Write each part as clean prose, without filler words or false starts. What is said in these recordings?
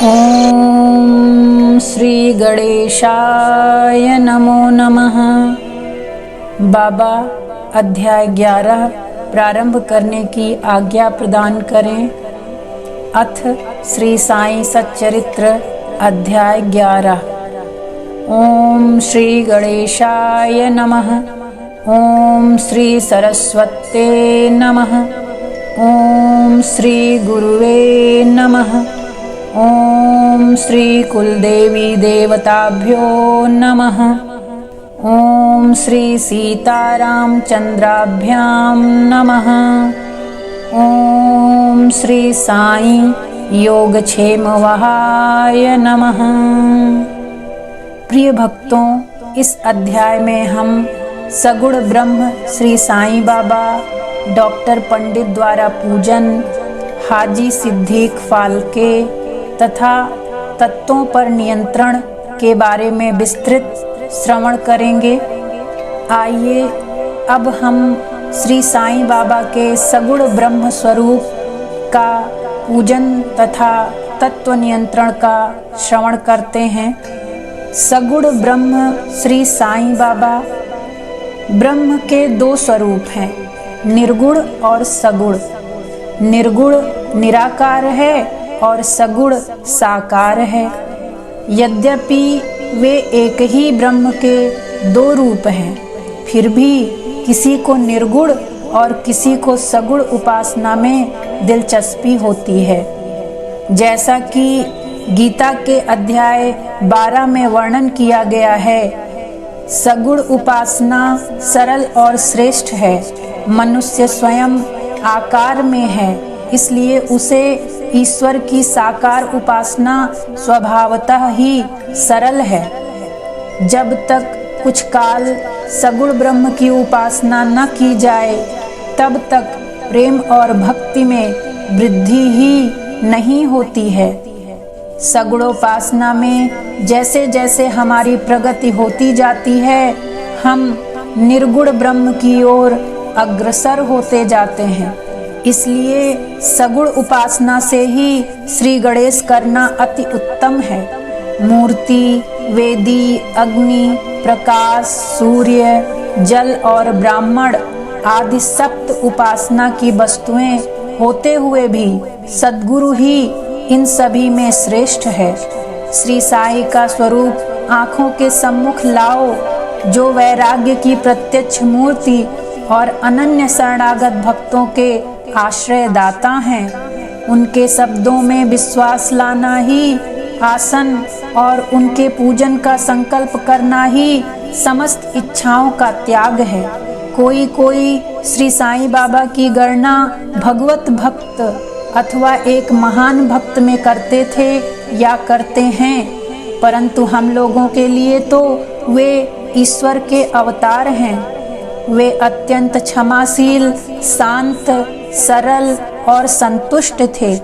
ओम श्री गणेशाय नमो नमः। बाबा अध्याय 11 प्रारंभ करने की आज्ञा प्रदान करें। अथ श्री साईं सच्चरित्र अध्याय 11। ओम श्री गणेशाय नमः। ओम श्री सरस्वते नमः। ओम श्री गुरुवे नमः। ओम श्री कुलदेवी देवताभ्यो नमः। ओम श्री सीताराम चंद्राभ्याम नमः। ओम श्री साईं योगक्षेम वहाय नमः। प्रिय भक्तों, इस अध्याय में हम सगुण ब्रह्म श्री साईं बाबा डॉक्टर पंडित द्वारा पूजन, हाजी सिद्दीक फाल्के तथा तत्वों पर नियंत्रण के बारे में विस्तृत श्रवण करेंगे। आइए अब हम श्री साईं बाबा के सगुण ब्रह्म स्वरूप का पूजन तथा तत्व नियंत्रण का श्रवण करते हैं। सगुण ब्रह्म श्री साईं बाबा। ब्रह्म के दो स्वरूप हैं, निर्गुण और सगुण। निर्गुण निराकार है और सगुण साकार है। यद्यपि वे एक ही ब्रह्म के दो रूप हैं, फिर भी किसी को निर्गुण और किसी को सगुण उपासना में दिलचस्पी होती है। जैसा कि गीता के अध्याय 12 में वर्णन किया गया है, सगुण उपासना सरल और श्रेष्ठ है। मनुष्य स्वयं आकार में है, इसलिए उसे ईश्वर की साकार उपासना स्वभावतः ही सरल है। जब तक कुछ काल सगुण ब्रह्म की उपासना न की जाए, तब तक प्रेम और भक्ति में वृद्धि ही नहीं होती है। सगुणोपासना में जैसे जैसे हमारी प्रगति होती जाती है, हम निर्गुण ब्रह्म की ओर अग्रसर होते जाते हैं। इसलिए सगुण उपासना से ही श्री गणेश करना अति उत्तम है। मूर्ति, वेदी, अग्नि, प्रकाश, सूर्य, जल और ब्राह्मण आदि सप्त उपासना की वस्तुएं होते हुए भी सद्गुरु ही इन सभी में श्रेष्ठ है। श्री साई का स्वरूप आँखों के सम्मुख लाओ, जो वैराग्य की प्रत्यक्ष मूर्ति और अनन्य शरणागत भक्तों के आश्रय दाता हैं। उनके शब्दों में विश्वास लाना ही आसन और उनके पूजन का संकल्प करना ही समस्त इच्छाओं का त्याग है। कोई कोई श्री साईं बाबा की गणना भगवत भक्त अथवा एक महान भक्त में करते थे या करते हैं, परंतु हम लोगों के लिए तो वे ईश्वर के अवतार हैं। वे अत्यंत क्षमाशील, शांत, सरल और संतुष्ट थे,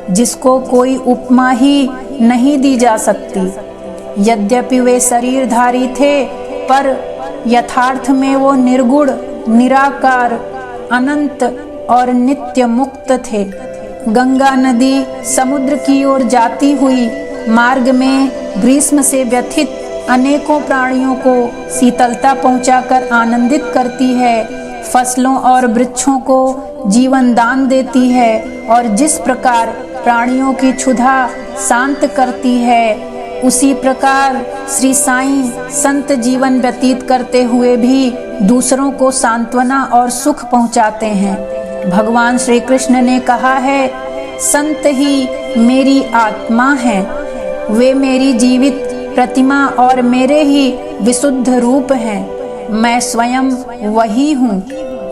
जिसको कोई उपमा ही नहीं दी जा सकती। यद्यपि वे शरीरधारी थे, पर यथार्थ में वो निर्गुण, निराकार, अनंत और नित्य मुक्त थे। गंगा नदी समुद्र की ओर जाती हुई मार्ग में ग्रीष्म से व्यथित अनेकों प्राणियों को शीतलता पहुंचाकर आनंदित करती है, फसलों और वृक्षों को जीवन दान देती है, और जिस प्रकार प्राणियों की क्षुधा शांत करती है, उसी प्रकार श्री साईं संत जीवन व्यतीत करते हुए भी दूसरों को सांत्वना और सुख पहुंचाते हैं। भगवान श्री कृष्ण ने कहा है, संत ही मेरी आत्मा है, वे मेरी जीवित प्रतिमा और मेरे ही विशुद्ध रूप हैं। मैं स्वयं वही हूँ।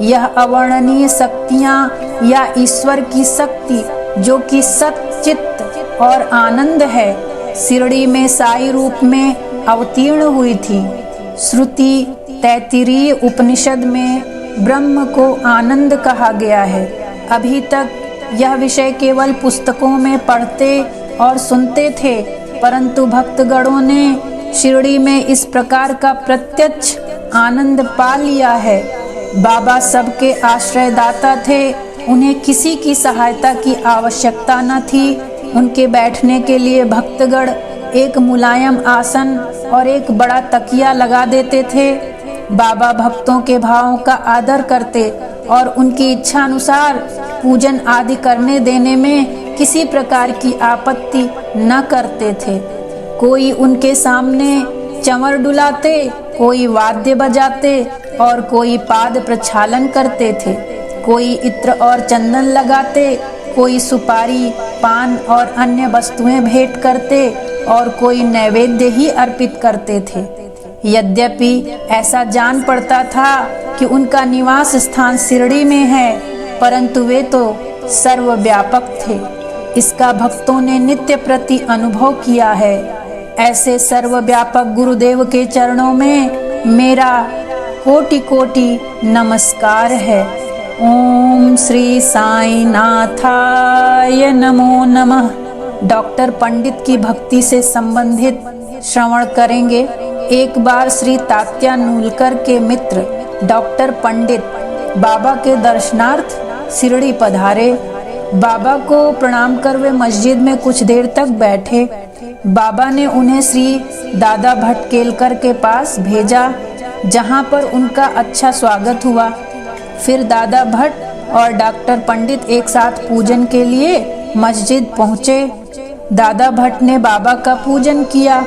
यह अवर्णनीय शक्तियाँ या ईश्वर की शक्ति, जो कि सच्चित और आनंद है, शिरडी में साई रूप में अवतीर्ण हुई थी। श्रुति तैत्तिरीय उपनिषद में ब्रह्म को आनंद कहा गया है। अभी तक यह विषय केवल पुस्तकों में पढ़ते और सुनते थे, परंतु भक्तगणों ने शिरडी में इस प्रकार का प्रत्यक्ष आनंद पा लिया है। बाबा सबके आश्रयदाता थे, उन्हें किसी की सहायता की आवश्यकता न थी, उनके बैठने के लिए भक्तगण एक मुलायम आसन और एक बड़ा तकिया लगा देते थे। बाबा भक्तों के भावों का आदर करते और उनकी इच्छा अनुसार पूजन आदि करने देने में किसी प्रकार की आपत्ति न करते थे। कोई उनके सामने चंवर डुलाते, कोई वाद्य बजाते और कोई पाद प्रक्षालन करते थे। कोई इत्र और चंदन लगाते, कोई सुपारी, पान और अन्य वस्तुएं भेंट करते और कोई नैवेद्य ही अर्पित करते थे। यद्यपि ऐसा जान पड़ता था कि उनका निवास स्थान शिरडी में है, परंतु वे तो सर्वव्यापक थे। इसका भक्तों ने नित्य प्रति अनुभव किया है। ऐसे सर्वव्यापक गुरुदेव के चरणों में मेरा कोटि कोटि नमस्कार है। ओम श्री साई नाथाय नमो नमः। डॉक्टर पंडित की भक्ति से संबंधित श्रवण करेंगे। एक बार श्री तात्या नूलकर के मित्र डॉक्टर पंडित बाबा के दर्शनार्थ शिरडी पधारे। बाबा को प्रणाम कर वे मस्जिद में कुछ देर तक बैठे। बाबा ने उन्हें श्री दादा भटकेलकर के पास भेजा, जहां पर उनका अच्छा स्वागत हुआ। फिर दादा भट्ट और डॉक्टर पंडित एक साथ पूजन के लिए मस्जिद पहुंचे। दादा भट्ट ने बाबा का पूजन किया।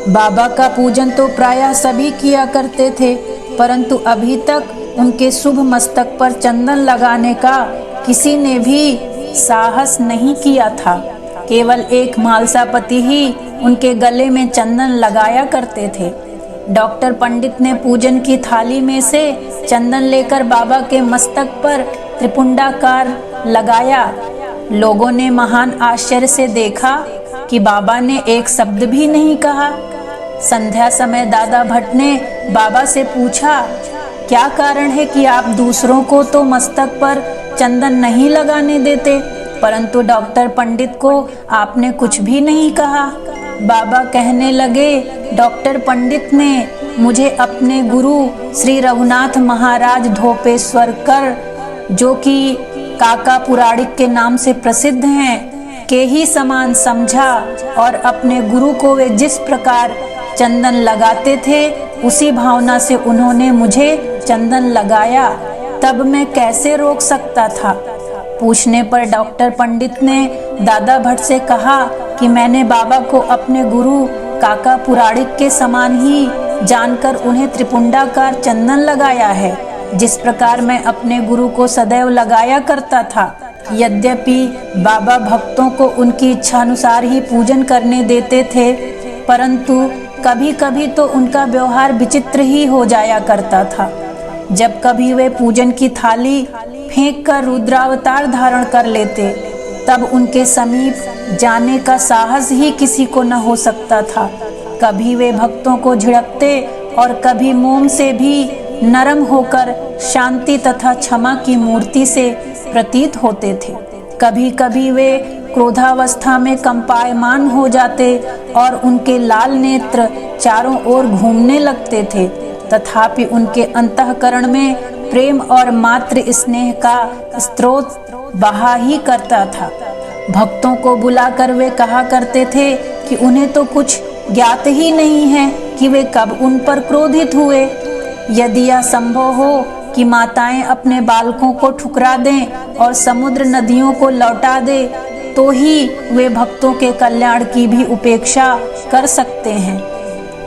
बाबा का पूजन तो प्रायः सभी किया करते थे, परंतु अभी तक उनके शुभ मस्तक पर चंदन लगाने का किसी ने भी साहस नहीं किया था। केवल एक मालसापति ही उनके गले में चंदन लगाया करते थे। डॉक्टर पंडित ने पूजन की थाली में से चंदन लेकर बाबा के मस्तक पर त्रिपुंडाकार लगाया। लोगों ने महान आश्चर्य से देखा कि बाबा ने एक शब्द भी नहीं कहा। संध्या समय दादा भट्ट ने बाबा से पूछा, क्या कारण है कि आप दूसरों को तो मस्तक पर चंदन नहीं लगाने देते, परंतु डॉक्टर पंडित को आपने कुछ भी नहीं कहा। बाबा कहने लगे, डॉक्टर पंडित ने मुझे अपने गुरु श्री रघुनाथ महाराज धोपेश्वरकर, जो कि काका पुराणिक के नाम से प्रसिद्ध हैं, के ही समान समझा और अपने गुरु को वे जिस प्रकार चंदन लगाते थे उसी भावना से उन्होंने मुझे चंदन लगाया। तब मैं कैसे रोक सकता था। पूछने पर डॉक्टर पंडित ने दादा भट्ट से कहा कि मैंने बाबा को अपने गुरु काका पुराणिक के समान ही जानकर उन्हें त्रिपुंडाकार चंदन लगाया है, जिस प्रकार मैं अपने गुरु को सदैव लगाया करता था। यद्यपि बाबा भक्तों को उनकी इच्छानुसार ही पूजन करने देते थे, परंतु कभी कभी तो उनका व्यवहार विचित्र ही हो जाया करता था। जब कभी वे पूजन की थाली फेंक कर रुद्रावतार धारण कर लेते, तब उनके समीप जाने का साहस ही किसी को न हो सकता था। कभी वे भक्तों को झिड़कते और कभी मोम से भी नरम होकर शांति तथा क्षमा की मूर्ति से प्रतीत होते थे। कभी कभी वे क्रोधावस्था में कंपायमान हो जाते और उनके लाल नेत्र चारों ओर घूमने लगते थे, तथापि उनके अंतःकरण में प्रेम और मातृ स्नेह का स्रोत बहा ही करता था। भक्तों को बुलाकर वे कहा करते थे कि उन्हें तो कुछ ज्ञात ही नहीं है कि वे कब उन पर क्रोधित हुए। यदि यह संभव हो कि माताएं अपने बालकों को ठुकरा दें और समुद्र नदियों को लौटा दे, तो ही वे भक्तों के कल्याण की भी उपेक्षा कर सकते हैं।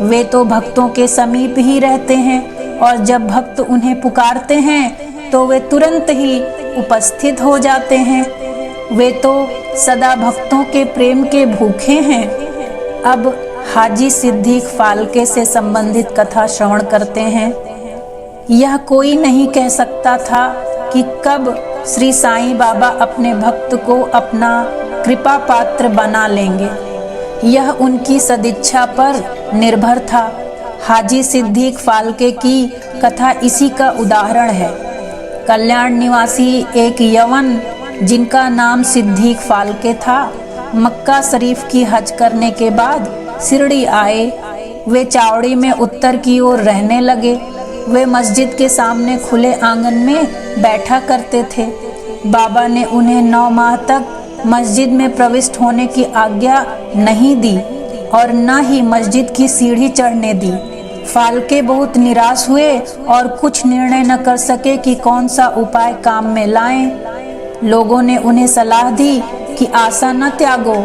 वे तो भक्तों के समीप ही रहते हैं और जब भक्त उन्हें पुकारते हैं तो वे तुरंत ही उपस्थित हो जाते हैं। वे तो सदा भक्तों के प्रेम के भूखे हैं। अब हाजी सिद्दीक फाल्के से संबंधित कथा श्रवण करते हैं। यह कोई नहीं कह सकता था कि कब श्री साईं बाबा अपने भक्त को अपना कृपा पात्र बना लेंगे। यह उनकी सदिच्छा पर निर्भर था। हाजी सिद्दीक फाल्के की कथा इसी का उदाहरण है। कल्याण निवासी एक यवन, जिनका नाम सिद्दीक फाल्के था, मक्का शरीफ की हज करने के बाद शिरडी आए। वे चावड़ी में उत्तर की ओर रहने लगे। वे मस्जिद के सामने खुले आंगन में बैठा करते थे। बाबा ने उन्हें 9 माह तक मस्जिद में प्रविष्ट होने की आज्ञा नहीं दी और न ही मस्जिद की सीढ़ी चढ़ने दी। फाल्के बहुत निराश हुए और कुछ निर्णय न कर सके कि कौन सा उपाय काम में लाएं। लोगों ने उन्हें सलाह दी कि आशा न त्यागो,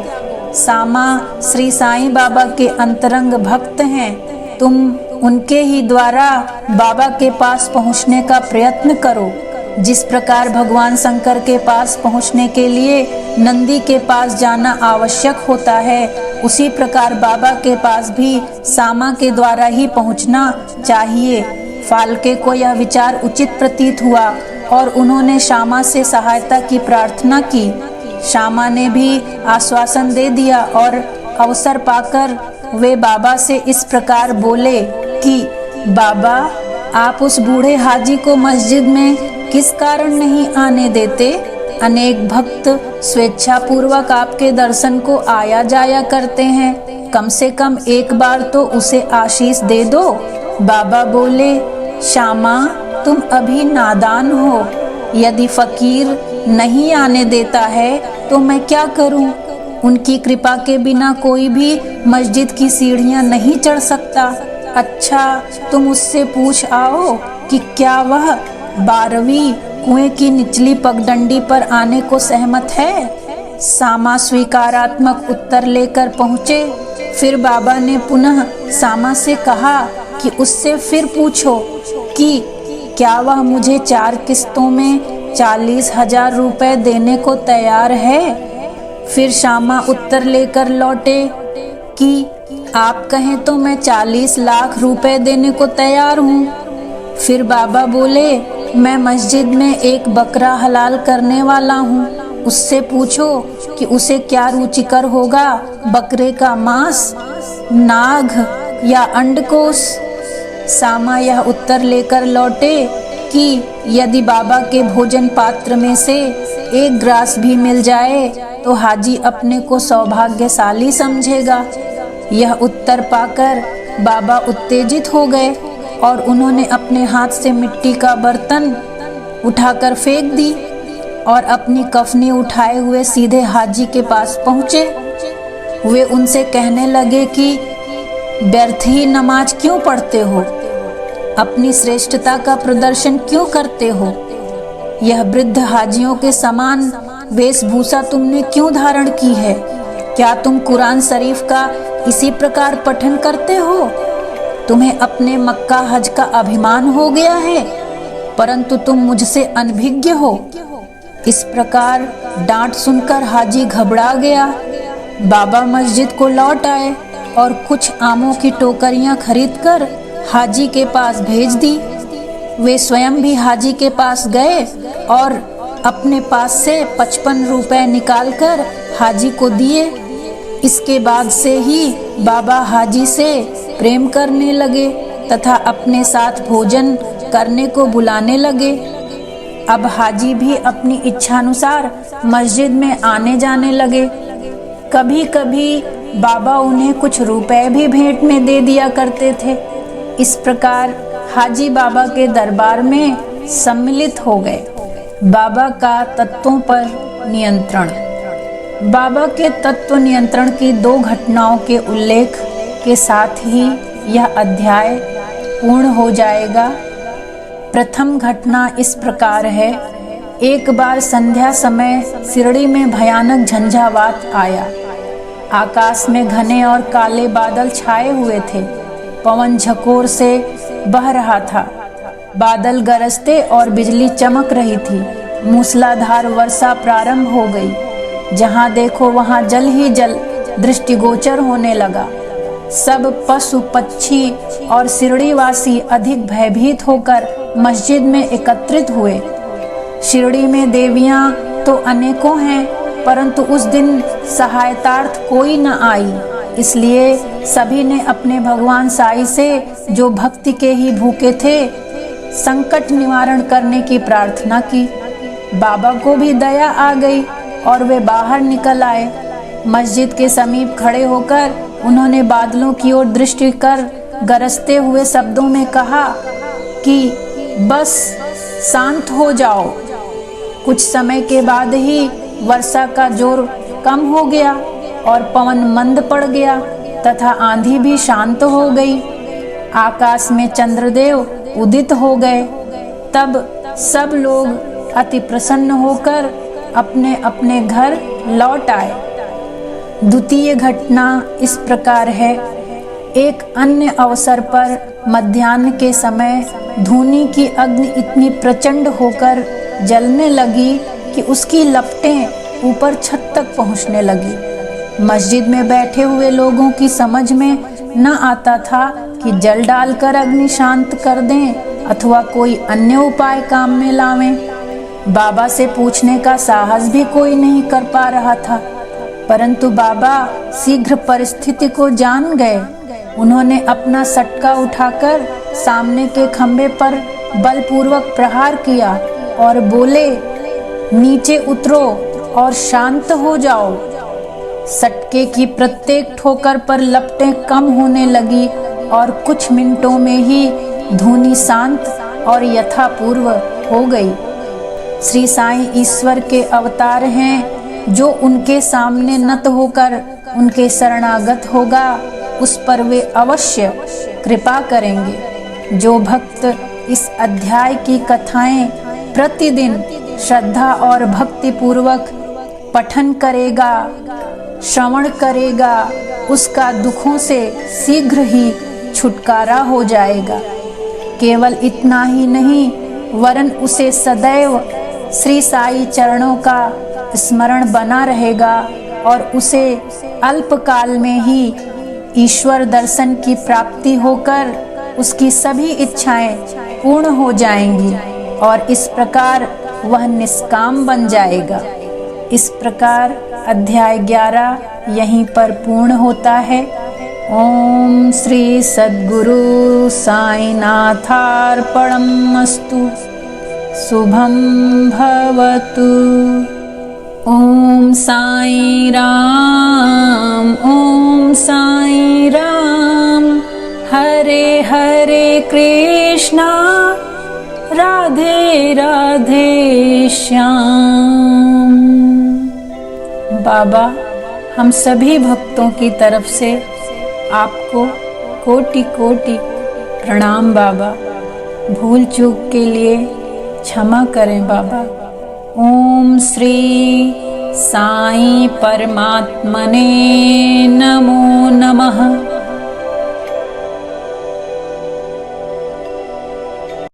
सामा श्री साईं बाबा के अंतरंग भक्त हैं, तुम उनके ही द्वारा बाबा के पास पहुंचने का प्रयत्न करो। जिस प्रकार भगवान शंकर के पास पहुंचने के लिए नंदी के पास जाना आवश्यक होता है, उसी प्रकार बाबा के पास भी सामा के द्वारा ही पहुंचना चाहिए। फाल्के को यह विचार उचित प्रतीत हुआ और उन्होंने शामा से सहायता की प्रार्थना की। शामा ने भी आश्वासन दे दिया और अवसर पाकर वे बाबा से इस प्रकार बोले कि बाबा, आप उस बूढ़े हाजी को मस्जिद में किस कारण नहीं आने देते? अनेक भक्त स्वेच्छापूर्वक आपके दर्शन को आया जाया करते हैं, कम से कम एक बार तो उसे आशीष दे दो। बाबा बोले, शामा, तुम अभी नादान हो। यदि फकीर नहीं आने देता है तो मैं क्या करूं? उनकी कृपा के बिना कोई भी मस्जिद की सीढ़ियां नहीं चढ़ सकता। अच्छा, तुम उससे पूछ आओ कि क्या वह 12वीं कुएं की निचली पगडंडी पर आने को सहमत है। सामा स्वीकारात्मक उत्तर लेकर पहुँचे। फिर बाबा ने पुनः सामा से कहा कि उससे फिर पूछो कि क्या वह मुझे 4 किस्तों में 40,000 रुपए देने को तैयार है। फिर शामा उत्तर लेकर लौटे कि आप कहें तो मैं 40 लाख रुपए देने को तैयार हूँ। फिर बाबा बोले, मैं मस्जिद में एक बकरा हलाल करने वाला हूँ, उससे पूछो कि उसे क्या रुचिकर होगा, बकरे का मांस, नाग या अंडकोश। सामा यह उत्तर लेकर लौटे कि यदि बाबा के भोजन पात्र में से एक ग्रास भी मिल जाए तो हाजी अपने को सौभाग्यशाली समझेगा। यह उत्तर पाकर बाबा उत्तेजित हो गए और उन्होंने अपने हाथ से मिट्टी का बर्तन उठाकर फेंक दी और अपनी कफनी उठाए हुए सीधे हाजी के पास पहुँचे। वे उनसे कहने लगे कि व्यर्थ ही नमाज क्यों पढ़ते हो, अपनी श्रेष्ठता का प्रदर्शन क्यों करते हो, यह वृद्ध हाजियों के समान वेशभूषा तुमने क्यों धारण की है? क्या तुम कुरान शरीफ का इसी प्रकार पठन करते हो? तुम्हें अपने मक्का हज का अभिमान हो गया है, परंतु तुम मुझसे अनभिज्ञ हो। इस प्रकार डांट सुनकर हाजी घबरा गया। बाबा मस्जिद को लौट आए और कुछ आमों की टोकरियां खरीदकर हाजी के पास भेज दी। वे स्वयं भी हाजी के पास गए और अपने पास से 55 रुपए निकालकर हाजी को दिए। इसके बाद से ही बाबा हाजी से प्रेम करने लगे तथा अपने साथ भोजन करने को बुलाने लगे। अब हाजी भी अपनी इच्छानुसार मस्जिद में आने जाने लगे। कभी कभी बाबा उन्हें कुछ रुपए भी भेंट में दे दिया करते थे। इस प्रकार हाजी बाबा के दरबार में सम्मिलित हो गए। बाबा का तत्वों पर नियंत्रण। बाबा के तत्व नियंत्रण की 2 घटनाओं के उल्लेख के साथ ही यह अध्याय पूर्ण हो जाएगा। प्रथम घटना इस प्रकार है। एक बार संध्या समय शिरडी में भयानक झंझावात आया। आकाश में घने और काले बादल छाए हुए थे। पवन झकोर से बह रहा था। बादल गरजते और बिजली चमक रही थी। मूसलाधार वर्षा प्रारंभ हो गई। जहां देखो वहां जल ही जल दृष्टिगोचर होने लगा। सब पशु पक्षी और शिरडीवासी अधिक भयभीत होकर मस्जिद में एकत्रित हुए। शिरडी में देवियां तो अनेकों हैं, परंतु उस दिन सहायतार्थ कोई न आई। इसलिए सभी ने अपने भगवान साईं से, जो भक्ति के ही भूखे थे, संकट निवारण करने की प्रार्थना की। बाबा को भी दया आ गई और वे बाहर निकल आए। मस्जिद के समीप खड़े होकर उन्होंने बादलों की ओर दृष्टि कर गरजते हुए शब्दों में कहा कि बस शांत हो जाओ। कुछ समय के बाद ही वर्षा का जोर कम हो गया और पवन मंद पड़ गया तथा आंधी भी शांत हो गई। आकाश में चंद्रदेव उदित हो गए। तब सब लोग अति प्रसन्न होकर अपने अपने घर लौट आए। द्वितीय घटना इस प्रकार है। एक अन्य अवसर पर मध्याह्न के समय धूनी की अग्नि इतनी प्रचंड होकर जलने लगी कि उसकी लपटें ऊपर छत तक पहुंचने लगी। मस्जिद में बैठे हुए लोगों की समझ में न आता था कि जल डालकर अग्नि शांत कर दें अथवा कोई अन्य उपाय काम में लावें। बाबा से पूछने का साहस भी कोई नहीं कर पा रहा था, परंतु बाबा शीघ्र परिस्थिति को जान गए। उन्होंने अपना सटका उठाकर सामने के खंभे पर बलपूर्वक प्रहार किया और बोले, नीचे उतरो और शांत हो जाओ। सटके की प्रत्येक ठोकर पर लपटें कम होने लगी और कुछ मिनटों में ही धूनी शांत और यथापूर्व हो गई। श्री साईं ईश्वर के अवतार हैं। जो उनके सामने नत होकर उनके शरणागत होगा उस पर वे अवश्य कृपा करेंगे। जो भक्त इस अध्याय की कथाएं प्रतिदिन श्रद्धा और भक्ति पूर्वक पठन करेगा, श्रवण करेगा, उसका दुखों से शीघ्र ही छुटकारा हो जाएगा। केवल इतना ही नहीं, वरन उसे सदैव श्री साई चरणों का स्मरण बना रहेगा और उसे अल्पकाल में ही ईश्वर दर्शन की प्राप्ति होकर उसकी सभी इच्छाएं पूर्ण हो जाएंगी और इस प्रकार वह निष्काम बन जाएगा। इस प्रकार अध्याय 11 यहीं पर पूर्ण होता है। ओम श्री सद्गुरु साईनाथार्पणमस्तु। शुभम भवतु। ओम साई राम, ओम साई राम। हरे हरे कृष्णा, राधे राधे श्याम। बाबा, हम सभी भक्तों की तरफ से आपको कोटि कोटि प्रणाम बाबा। भूल चूक के लिए क्षमा करें बाबा। ओम श्री साई परमात्मने नमो नमः।